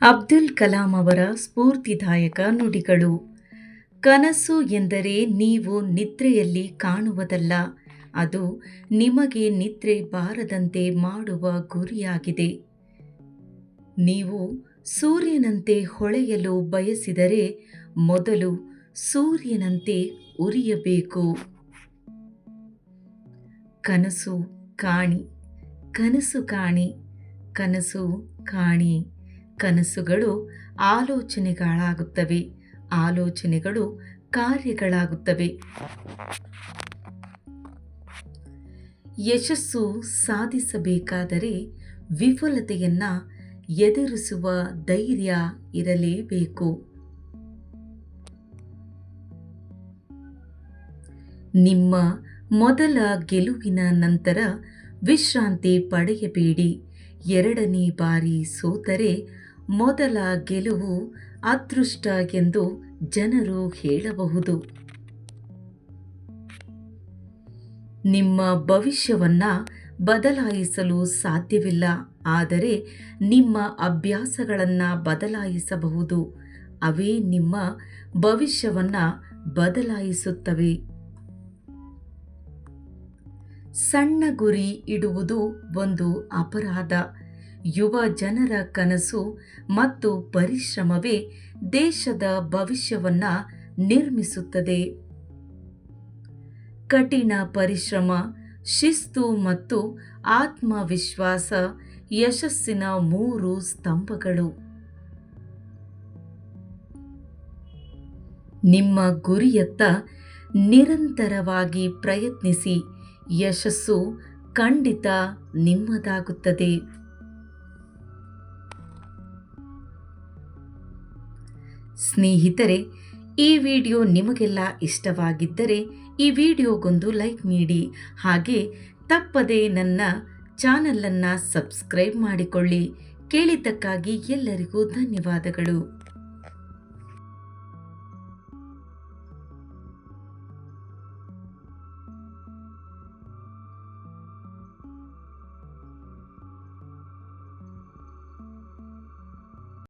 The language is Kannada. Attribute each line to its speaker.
Speaker 1: ಅಬ್ದುಲ್ ಕಲಾಂ ಅವರ ಸ್ಫೂರ್ತಿದಾಯಕ ನುಡಿಗಳು. ಕನಸು ಎಂದರೆ ನೀವು ನಿದ್ರೆಯಲ್ಲಿ ಕಾಣುವುದಲ್ಲ, ಅದು ನಿಮಗೆ ನಿದ್ರೆ ಬಾರದಂತೆ ಮಾಡುವ ಗುರಿಯಾಗಿದೆ. ನೀವು ಸೂರ್ಯನಂತೆ ಹೊಳೆಯಲು ಬಯಸಿದರೆ ಮೊದಲು ಸೂರ್ಯನಂತೆ ಉರಿಯಬೇಕು. ಕನಸು ಕಾಣಿ, ಕನಸು ಕಾಣಿ, ಕನಸು ಕಾಣಿ. ಕನಸುಗಳು ಆಲೋಚನೆಗಳಾಗುತ್ತವೆ, ಆಲೋಚನೆಗಳು ಕಾರ್ಯಗಳಾಗುತ್ತವೆ. ಯಶಸ್ಸು ಸಾಧಿಸಬೇಕಾದರೆ ವಿಫಲತೆಯನ್ನು ಎದುರಿಸುವ ಧೈರ್ಯ ಇರಲೇಬೇಕು. ನಿಮ್ಮ ಮೊದಲ ಗೆಲುವಿನ ನಂತರ ವಿಶ್ರಾಂತಿ ಪಡೆಯಬೇಡಿ. ಎರಡನೇ ಬಾರಿ ಸೋತರೆ ಮೊದಲ ಗೆಲುವು ಅದೃಷ್ಟ ಎಂದು ಜನರು ಹೇಳಬಹುದು. ನಿಮ್ಮ ಭವಿಷ್ಯವನ್ನು ಬದಲಾಯಿಸಲು ಸಾಧ್ಯವಿಲ್ಲ, ಆದರೆ ನಿಮ್ಮ ಅಭ್ಯಾಸಗಳನ್ನು ಬದಲಾಯಿಸಬಹುದು. ಅವೇ ನಿಮ್ಮ ಭವಿಷ್ಯವನ್ನು ಬದಲಾಯಿಸುತ್ತವೆ. ಸಣ್ಣ ಗುರಿ ಇಡುವುದು ಒಂದು ಅಪರಾಧ. ಯುವ ಜನರ ಕನಸು ಮತ್ತು ಪರಿಶ್ರಮವೇ ದೇಶದ ಭವಿಷ್ಯವನ್ನು ನಿರ್ಮಿಸುತ್ತದೆ. ಕಠಿಣ ಪರಿಶ್ರಮ, ಶಿಸ್ತು ಮತ್ತು ಆತ್ಮವಿಶ್ವಾಸ ಯಶಸ್ಸಿನ 3 ಸ್ತಂಭಗಳು. ನಿಮ್ಮ ಗುರಿಯತ್ತ ನಿರಂತರವಾಗಿ ಪ್ರಯತ್ನಿಸಿ, ಯಶಸ್ಸು ಖಂಡಿತ ನಿಮ್ಮದಾಗುತ್ತದೆ. ಸ್ನೇಹಿತರೆ, ಈ ವಿಡಿಯೋ ನಿಮಗೆಲ್ಲ ಇಷ್ಟವಾಗಿದ್ದರೆ ಈ ವಿಡಿಯೋಗೊಂದು ಲೈಕ್ ನೀಡಿ. ಹಾಗೆ ತಪ್ಪದೆ ನನ್ನ ಚಾನಲನ್ನು ಸಬ್ಸ್ಕ್ರೈಬ್ ಮಾಡಿಕೊಳ್ಳಿ. ಕೇಳಿದ್ದಕ್ಕಾಗಿ ಎಲ್ಲರಿಗೂ ಧನ್ಯವಾದಗಳು.